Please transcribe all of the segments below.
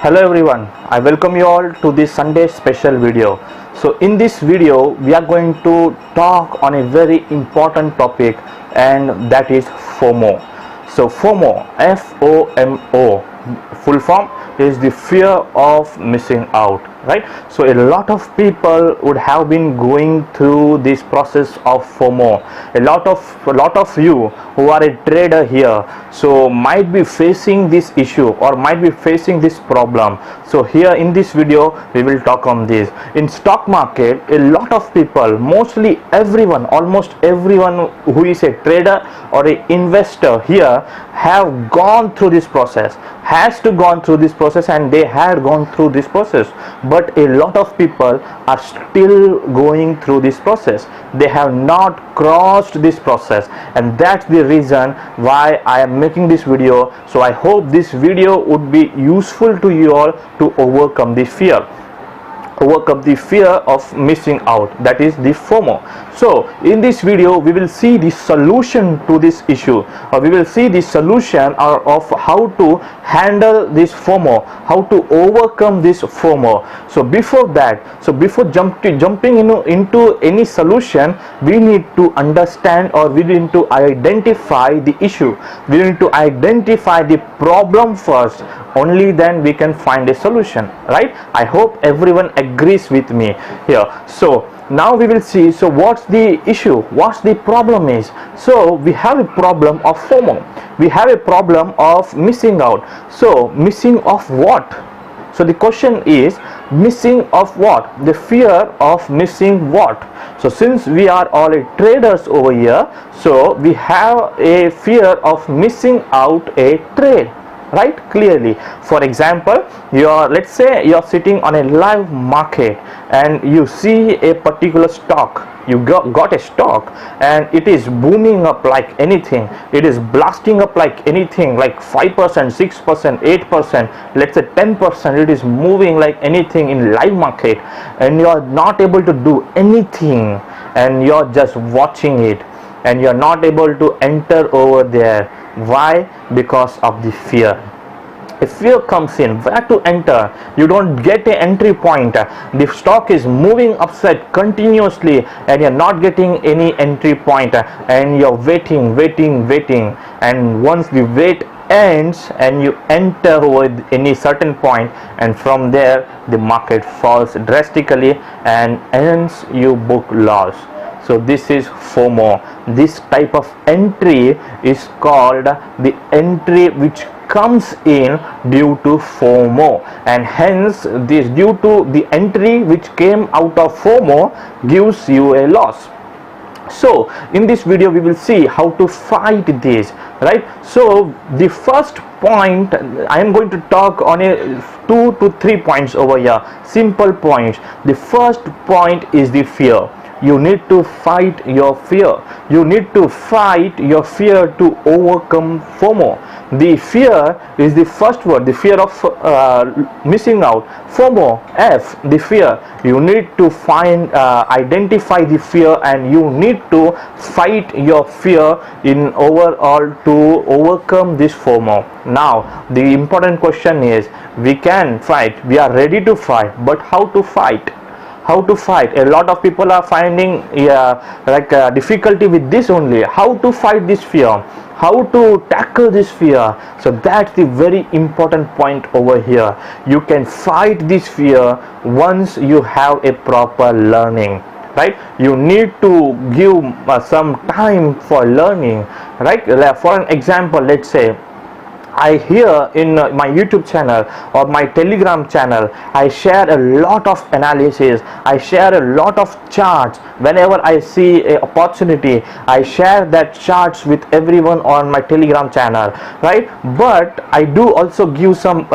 Hello everyone, I welcome you all to this Sunday special video. So in this video we are going to talk on a very important topic, and that is FOMO. So FOMO, F-O-M-O, full form is the fear of missing out, right? So a lot of people would have been going through this process of FOMO. A lot of you who are a trader here, so might be facing this issue or might be facing this problem. So here in this video we will talk on this. In stock market, a lot of people, mostly everyone, almost everyone who is a trader or a investor here have gone through this process, and they had gone through this process, but a lot of people are still going through this process. They have not crossed this process, and that's the reason why I am making this video. So I hope this video would be useful to you all to overcome the fear of missing out, that is the FOMO. So in this video we will see the solution to this issue, or we will see the solution of how to handle this FOMO, how to overcome this FOMO. So before jumping into any solution, we need to understand, or we need to identify the issue. We need to identify the problem first. Only then we can find a solution, right? I hope everyone agrees with me here. So now we will see, so what's the issue, what's the problem is. So we have a problem of FOMO, we have a problem of missing out. So missing of what? So the question is, missing of what? The fear of missing what? So since we are all traders over here, so we have a fear of missing out a trade, right? Clearly, for example, let's say you're sitting on a live market and you see a particular stock. You got a stock and it is booming up like anything, it is blasting up like anything, like 5%, 6%, 8%, let's say 10%. It is moving like anything in live market, and you are not able to do anything, and you're just watching it, and you're not able to enter over there. Why? Because of the fear. If fear comes in, where to enter? You don't get an entry point. The stock is moving upside continuously and you're not getting any entry point, and you're waiting, and once the wait ends and you enter with any certain point, and from there the market falls drastically, and hence you book loss. So this is FOMO. This type of entry is called the entry which comes in due to FOMO, and hence this, due to the entry which came out of FOMO, gives you a loss. So in this video we will see how to fight this, right? So the first point, I am going to talk on a 2 to 3 points over here, simple points. The first point is the fear. You need to fight your fear. You need to fight your fear to overcome FOMO. The fear is the first word, the fear of missing out. FOMO, F, the fear. You need to identify the fear, and you need to fight your fear in overall to overcome this FOMO. Now the important question is, we can fight, we are ready to fight, but how to fight? How to fight? A lot of people are finding difficulty with this only. How to fight this fear? How to tackle this fear? So that's the very important point over here. You can fight this fear once you have a proper learning, right? You need to give some time for learning, right? For an example, let's say I here in my YouTube channel or my Telegram channel, I share a lot of analysis, I share a lot of charts. Whenever I see a opportunity, I share that charts with everyone on my Telegram channel, right? But I do also give some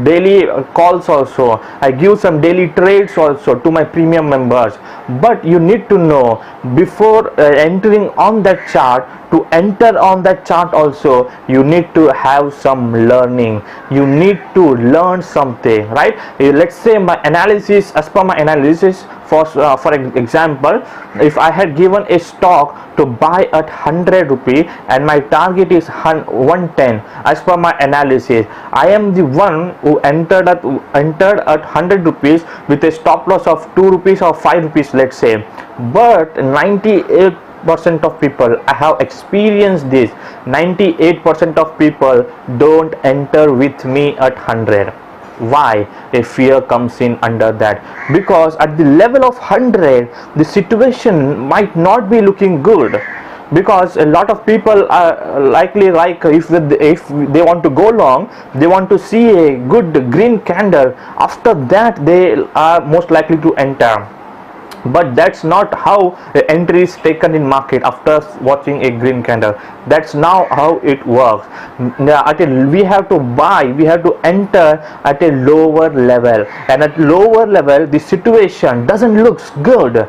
daily calls also. I give some daily trades also to my premium members. But you need to know, before entering on that chart, to enter on that chart also, you need to have some learning. You need to learn something, right? Let's say my analysis, as per my analysis, for example, if I had given a stock to buy at 100 rupee and my target is 110, as per my analysis, I am the one who entered at 100 rupees with a stop loss of 2 rupees or 5 rupees, let's say. But 98% of people, I have experienced this, 98% of people don't enter with me at 100. Why? A fear comes in under that, because at the level of 100 the situation might not be looking good, because a lot of people are likely, like, if they want to go long, they want to see a good green candle. After that they are most likely to enter. But that's not how the entry is taken in market. After watching a green candle, that's now how it works. We have to buy, we have to enter at a lower level, and at lower level the situation doesn't look good.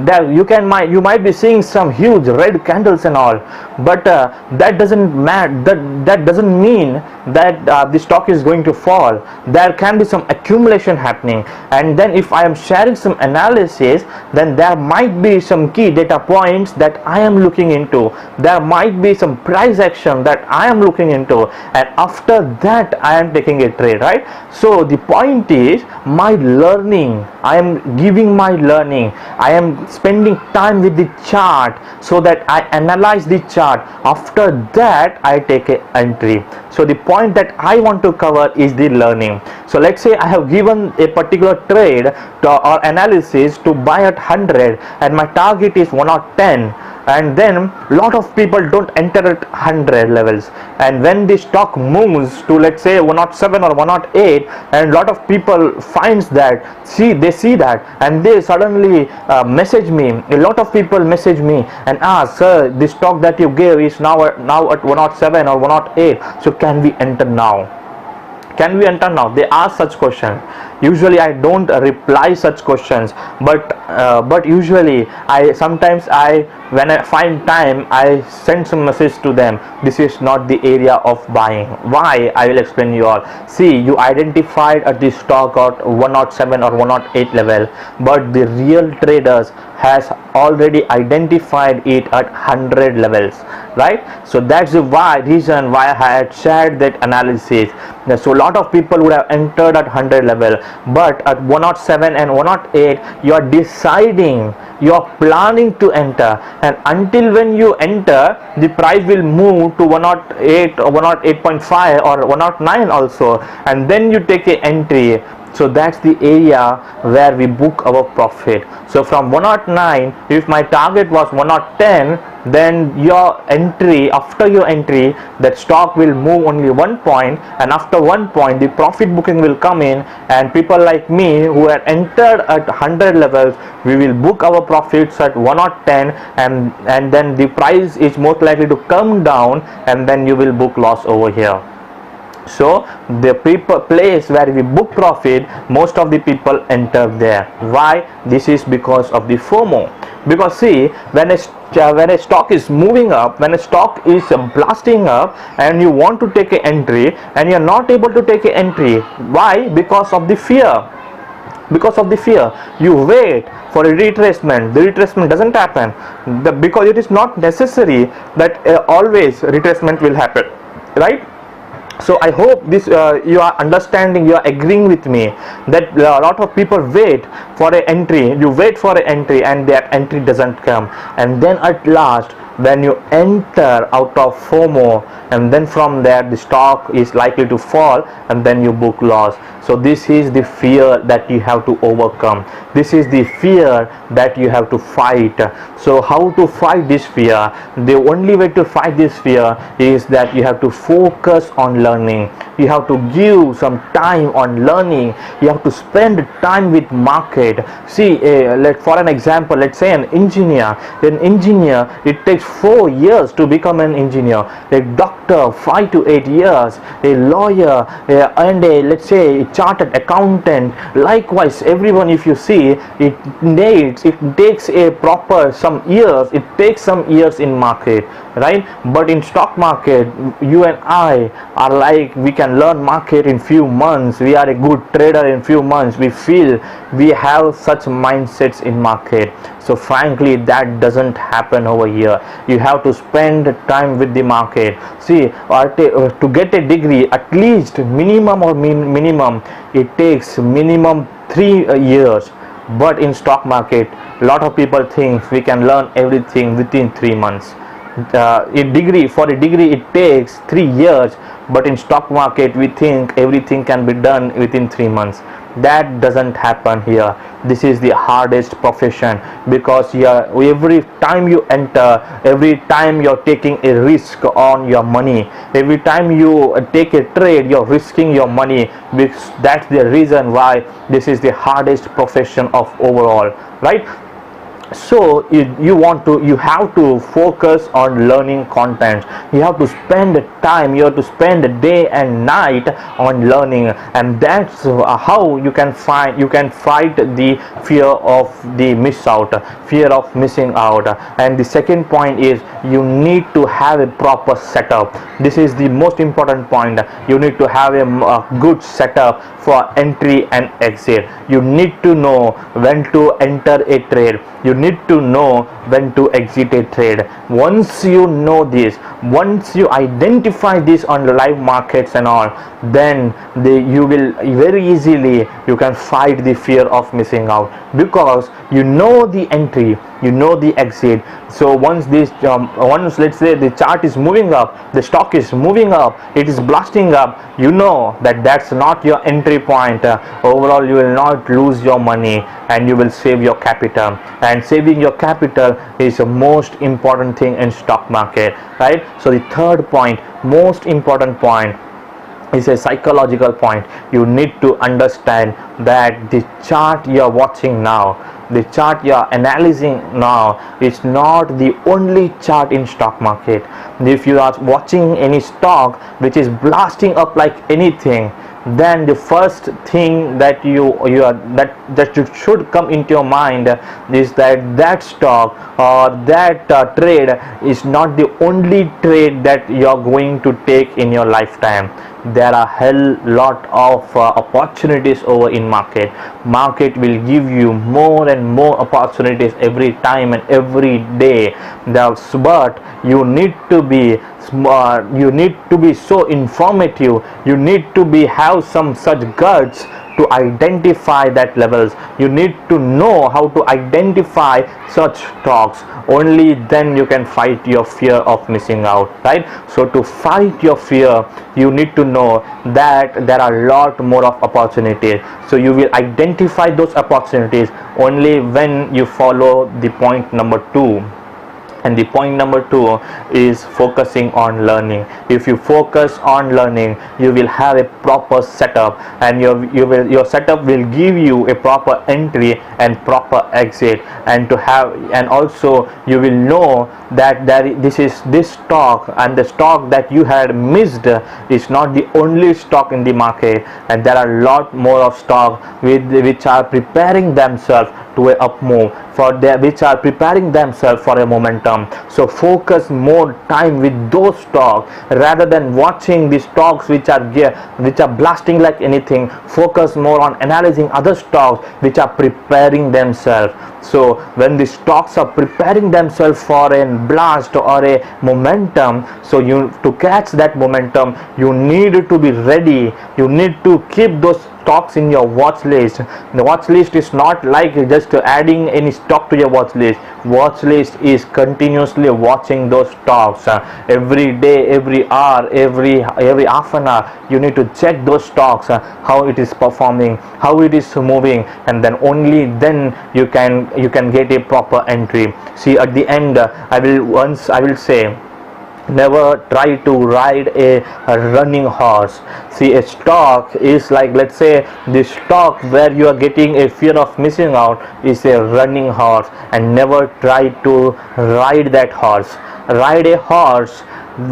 That you might be seeing some huge red candles and all, but that doesn't matter. That doesn't mean that the stock is going to fall. There can be some accumulation happening, and then if I am sharing some analysis, then there might be some key data points that I am looking into. There might be some price action that I am looking into, and after that I am taking a trade, right? So the point is my learning. I am giving my learning. I am spending time with the chart so that I analyze the chart. After that I take a entry. So the point that I want to cover is the learning. So let's say I have given a particular trade or analysis to buy at 100 and my target is 110, and then lot of people don't enter at 100 levels, and when the stock moves to, let's say, 107 or 108, and lot of people finds that, they see that, and they suddenly message me. A lot of people message me and ask, sir, the stock that you gave is now at 107 or 108, so can we enter now? Can we enter now? They ask such question. Usually I don't reply such questions, but usually sometimes when I find time, I send some message to them. This is not the area of buying. Why? I will explain you all. See, you identified at the stock at 107 or 108 level, but the real traders has already identified it at 100 levels, right? So that's the reason why I had shared that analysis. So a lot of people would have entered at 100 level, but at 107 and 108 you are deciding, you are planning to enter, and until when you enter, the price will move to 108 or 108.5 or 109 also, and then you take a entry. So that's the area where we book our profit. So from 109, if my target was 110, then your entry, after your entry, that stock will move only 1 point, and after 1 point the profit booking will come in, and people like me who had entered at 100 levels, we will book our profits at 110, and then the price is most likely to come down, and then you will book loss over here. So the place where we book profit, most of the people enter there. Why? This is because of the FOMO. Because see, when a stock is moving up, when a stock is blasting up, and you want to take an entry and you are not able to take an entry, why? Because of the fear. Because of the fear, you wait for a retracement. The retracement doesn't happen because it is not necessary that always retracement will happen, right? So I hope this you are understanding, you are agreeing with me that a lot of people wait for an entry. You wait for an entry and that entry doesn't come, and then at last when you enter out of FOMO, and then from there the stock is likely to fall, and then you book loss. So this is the fear that you have to overcome. This is the fear that you have to fight. So how to fight this fear? The only way to fight this fear is that you have to focus on learning. You have to give some time on learning. You have to spend time with market. See, for an example, let's say an engineer, it takes 4 years to become an engineer. A doctor, 5 to 8 years. A lawyer, and let's say chartered accountant. Likewise, everyone, if you see, it takes a proper some years, it takes some years in market, right? But in stock market, you and I are like, we can learn market in few months, we are a good trader in few months, we feel we have such mindsets in market. So frankly, that doesn't happen over here. You have to spend time with the market. See, to get a degree, at least minimum it takes minimum 3 years. But in stock market, a lot of people think we can learn everything within 3 months. For a degree it takes 3 years, but in stock market we think everything can be done within 3 months. That doesn't happen here. This is the hardest profession, because every time you enter, every time you're taking a risk on your money, every time you take a trade, you're risking your money. That's the reason why this is the hardest profession of overall, right? So you have to focus on learning content. You have to spend time, you have to spend day and night on learning, and that's how you can fight the fear of the fear of missing out. And the second point is, you need to have a proper setup. This is the most important point. You need to have a good setup for entry and exit. You need to know when to enter a trade, you need to know when to exit a trade. Once you know this, once you identify this on the live markets and all, then you will very easily, you can fight the fear of missing out, because you know the entry, you know the exit. So once let's say the chart is moving up, the stock is moving up, it is blasting up, you know that that's not your entry point. Overall, you will not lose your money, and you will save your capital. And saving your capital is the most important thing in stock market, right? So the third point, most important point, is a psychological point. You need to understand that the chart you are watching now, the chart you are analyzing now, is not the only chart in stock market. If you are watching any stock which is blasting up like anything, then the first thing that should come into your mind is that stock or that trade is not the only trade that you are going to take in your lifetime. There are hell lot of opportunities over in market. Market will give you more and more opportunities every time and every day. But you need to be smart, you need to be so informative, you need to have some such guts to identify that levels. You need to know how to identify such stocks. Only then you can fight your fear of missing out, right? So to fight your fear, you need to know that there are a lot more of opportunities. So you will identify those opportunities only when you follow the point number 2. And the point number 2 is focusing on learning. If you focus on learning, you will have a proper setup, and your setup will give you a proper entry and proper exit. And also you will know that this stock, and the stock that you had missed is not the only stock in the market, and there are a lot more of stock which are preparing themselves to a up move, which are preparing themselves for a momentum. So focus more time with those stocks rather than watching the stocks which are blasting like anything. Focus more on analyzing other stocks which are preparing themselves. So when the stocks are preparing themselves for a blast or a momentum, so to catch that momentum, you need to be ready. You need to keep those stocks in your watch list. The watch list is not like just adding any stock to your watch list. Watch list is continuously watching those stocks every day, every hour, every half an hour. You need to check those stocks, how it is performing, how it is moving, and then only then you can get a proper entry. See, at the end, I will say, never try to ride a running horse. See, a stock is like, let's say, the stock where you are getting a fear of missing out is a running horse, and never try to ride that horse. Ride a horse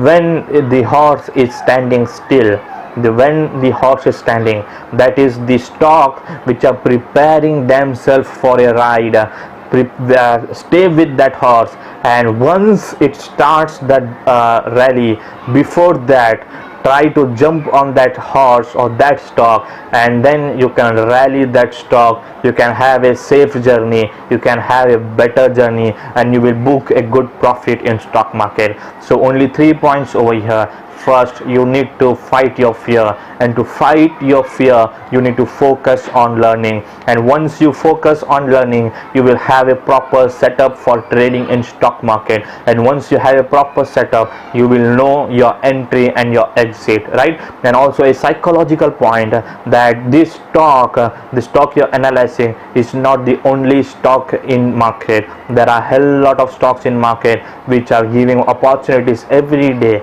when the horse is standing still. when the horse is standing, that is the stock which are preparing themselves for a ride. Stay with that horse, and once it starts that rally, before that try to jump on that horse or that stock, and then you can rally that stock. You can have a safe journey, you can have a better journey, and you will book a good profit in stock market. So only 3 points over here. First, you need to fight your fear, and to fight your fear you need to focus on learning, and once you focus on learning you will have a proper setup for trading in stock market, and once you have a proper setup you will know your entry and your exit, right? And also a psychological point, that this stock, the stock you're analyzing is not the only stock in market. There are a hell lot of stocks in market which are giving opportunities every day.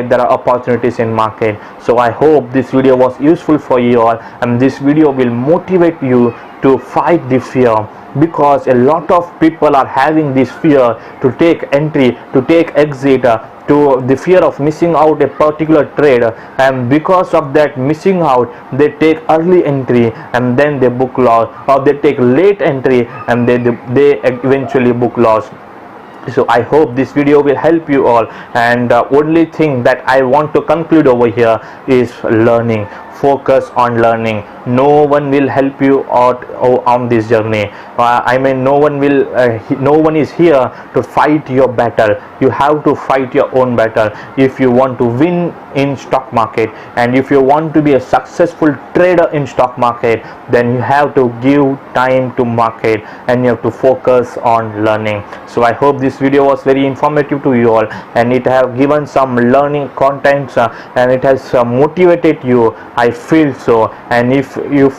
There are opportunities in market. So I hope this video was useful for you all, and this video will motivate you to fight the fear, because a lot of people are having this fear to take entry, to take exit, to the fear of missing out a particular trade, and because of that missing out they take early entry and then they book loss, or they take late entry and they eventually book loss. So I hope this video will help you all, and only thing that I want to conclude over here is learning. Focus on learning. No one will help you out on this journey. No one is here to fight your battle. You have to fight your own battle if you want to win in stock market, and if you want to be a successful trader in stock market, then you have to give time to market and you have to focus on learning. So I hope this video was very informative to you all, and it have given some learning contents, and it has motivated you, I feel so. And if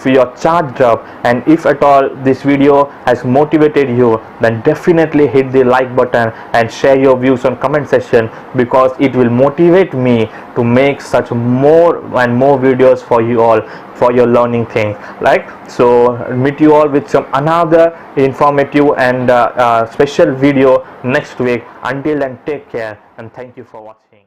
you're charged up, and if at all this video has motivated you, then definitely hit the like button and share your views on comment section, because it will motivate me to make such more and more videos for you all, for your learning thing, right? So meet you all with some another informative and special video next week. Until then, take care and thank you for watching.